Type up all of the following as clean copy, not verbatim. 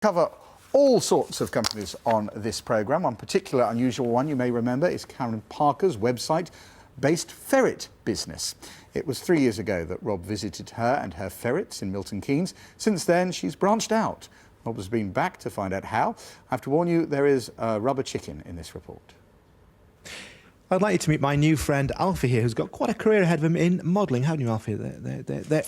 Cover all sorts of companies on this programme. One particular unusual one you may remember is Karen Parker's website-based ferret business. It was 3 years ago that Rob visited her and her ferrets in Milton Keynes. Since then, she's branched out. Rob has been back to find out how. I have to warn you, there is a rubber chicken in this report. I'd like you to meet my new friend Alfie here, who's got quite a career ahead of him in modelling. Haven't you, Alfie?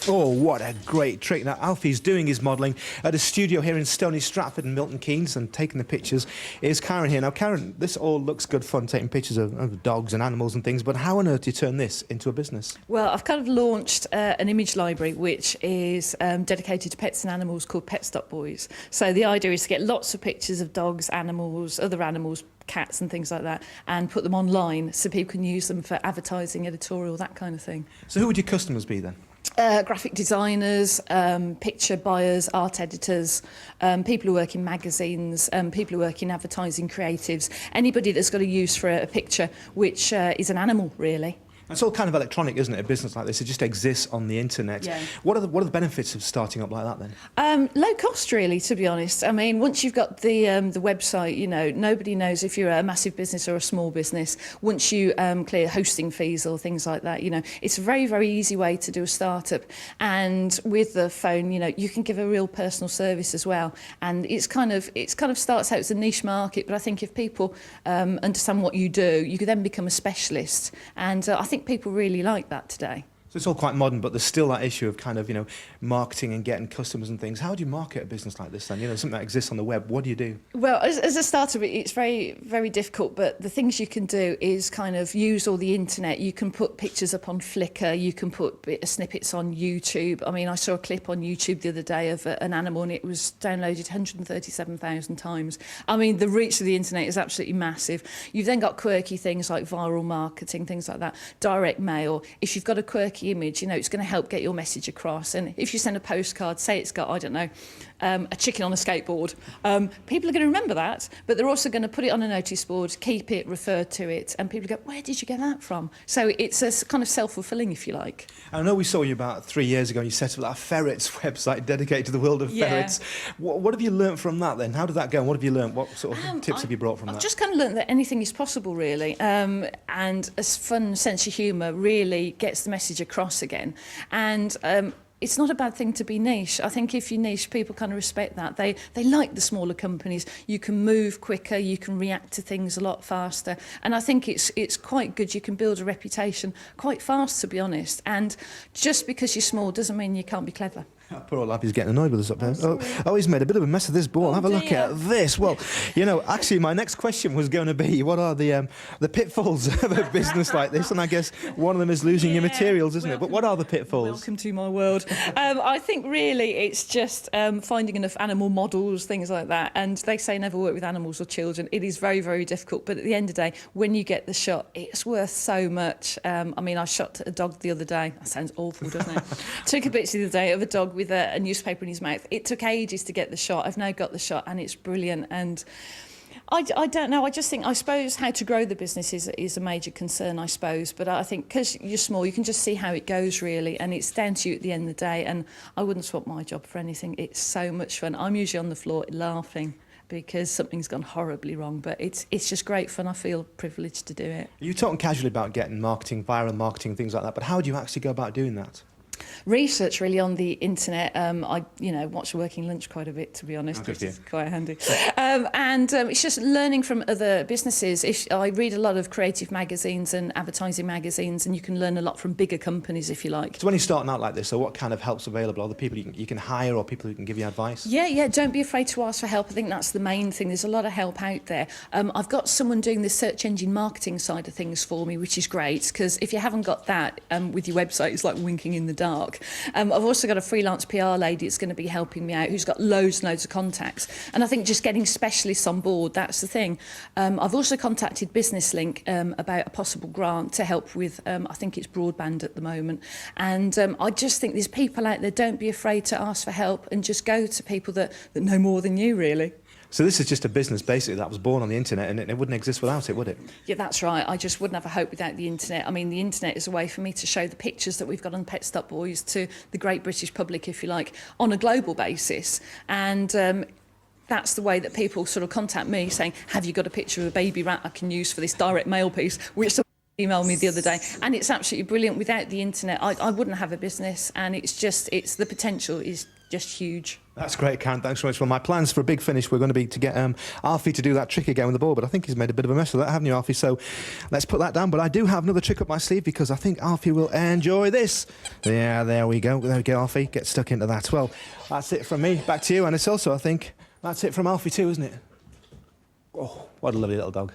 Oh, what a great trick. Now, Alfie's doing his modelling at a studio here in Stony Stratford and Milton Keynes and taking the pictures is Karen here. Now, Karen, this all looks good fun, taking pictures of dogs and animals and things, but how on earth do you turn this into a business? Well, I've kind of launched an image library which is dedicated to pets and animals called Pet.Boys. So the idea is to get lots of pictures of dogs, animals, other animals, cats and things like that, and put them online so people can use them for advertising, editorial, that kind of thing. So who would your customers be then? Graphic designers, picture buyers, art editors, people who work in magazines, people who work in advertising creatives, anybody that's got a use for a picture which is an animal, really. It's all kind of electronic, isn't it? A business like this, it just exists on the internet. Yeah. What are the benefits of starting up like that then? Low cost, really, to be honest. I mean, once you've got the website, you know, nobody knows if you're a massive business or a small business. Once you clear hosting fees or things like that, you know, it's a very, very easy way to do a startup. And with the phone, you know, you can give a real personal service as well. And it's kind of starts out as a niche market, but I think if people understand what you do, you could then become a specialist. And I think people really like that today. So it's all quite modern, but there's still that issue of kind of, you know, marketing and getting customers and things. How do you market a business like this then? You know, something that exists on the web, what do you do? Well, as a startup, it's very, very difficult, but the things you can do is kind of use all the internet. You can put pictures up on Flickr, you can put snippets on YouTube. I mean, I saw a clip on YouTube the other day of an animal and it was downloaded 137,000 times. I mean, the reach of the internet is absolutely massive. You've then got quirky things like viral marketing, things like that, direct mail. If you've got a quirky image, you know, it's going to help get your message across. And if you send a postcard, say it's got, I don't know, a chicken on a skateboard, people are going to remember that, but they're also going to put it on a notice board, keep it, refer to it, and people go, where did you get that from? So it's a kind of self-fulfilling, if you like. I know we saw you about 3 years ago and you set up that ferrets website dedicated to the world of ferrets. What have you learnt from that then? How did that go? And what have you learnt? What sort of tips have you brought from that? I've just kind of learnt that anything is possible, really, and a fun sense of humour really gets the message across again. And it's not a bad thing to be niche. I think if you're niche, people kind of respect that. They like the smaller companies. You can move quicker, you can react to things a lot faster. And I think it's quite good. You can build a reputation quite fast, to be honest. And just because you're small doesn't mean you can't be clever. Poor old Abby's getting annoyed with us up there. Oh, he's made a bit of a mess of this ball. Have a look at this. Well, you know, actually, my next question was going to be, what are the pitfalls of a business like this? And I guess one of them is losing your materials, isn't it? But what are the pitfalls? Welcome to my world. I think really it's just finding enough animal models, things like that. And they say never work with animals or children. It is very, very difficult. But at the end of the day, when you get the shot, it's worth so much. I mean, I shot a dog the other day. That sounds awful, doesn't it? Took a picture the other day of a dog with a newspaper in his mouth. It took ages to get the shot. I've now got the shot and it's brilliant. And I don't know. I suppose how to grow the business is a major concern, I suppose. But I think because you're small, you can just see how it goes, really. And it's down to you at the end of the day. And I wouldn't swap my job for anything. It's so much fun. I'm usually on the floor laughing because something's gone horribly wrong. But it's just great fun. I feel privileged to do it. You're talking casually about getting marketing, viral marketing, things like that. But how do you actually go about doing that? Research really on the internet. I watch Working Lunch quite a bit, to be honest, which is quite handy. It's just learning from other businesses. I read a lot of creative magazines and advertising magazines, and you can learn a lot from bigger companies, if you like. So when you're starting out like this, so what kind of help's available? Are there people you can hire or people who can give you advice? Yeah, don't be afraid to ask for help. I think that's the main thing. There's a lot of help out there. I've got someone doing the search engine marketing side of things for me, which is great, because if you haven't got that with your website, it's like winking in the dark. I've also got a freelance PR lady that's going to be helping me out, who's got loads and loads of contacts. And I think just getting specialists on board, that's the thing. I've also contacted Business Link about a possible grant to help with, I think it's broadband at the moment. And I just think there's people out there, don't be afraid to ask for help and just go to people that know more than you, really. So this is just a business, basically, that was born on the internet, and it wouldn't exist without it, would it? Yeah, that's right. I just wouldn't have a hope without the internet. I mean, the internet is a way for me to show the pictures that we've got on Pet.Boys to the great British public, if you like, on a global basis. And that's the way that people sort of contact me saying, have you got a picture of a baby rat I can use for this direct mail piece, which someone emailed me the other day. And it's absolutely brilliant. Without the internet, I wouldn't have a business, and it's the potential is just huge. That's great, Karen. Thanks so much. Well, my plans for a big finish were going to be to get Alfie to do that trick again with the ball, but I think he's made a bit of a mess of that, haven't you, Alfie? So let's put that down. But I do have another trick up my sleeve because I think Alfie will enjoy this. Yeah, there we go. There we go, Alfie. Get stuck into that. Well, that's it from me. Back to you. And it's also, I think, that's it from Alfie too, isn't it? Oh, what a lovely little dog.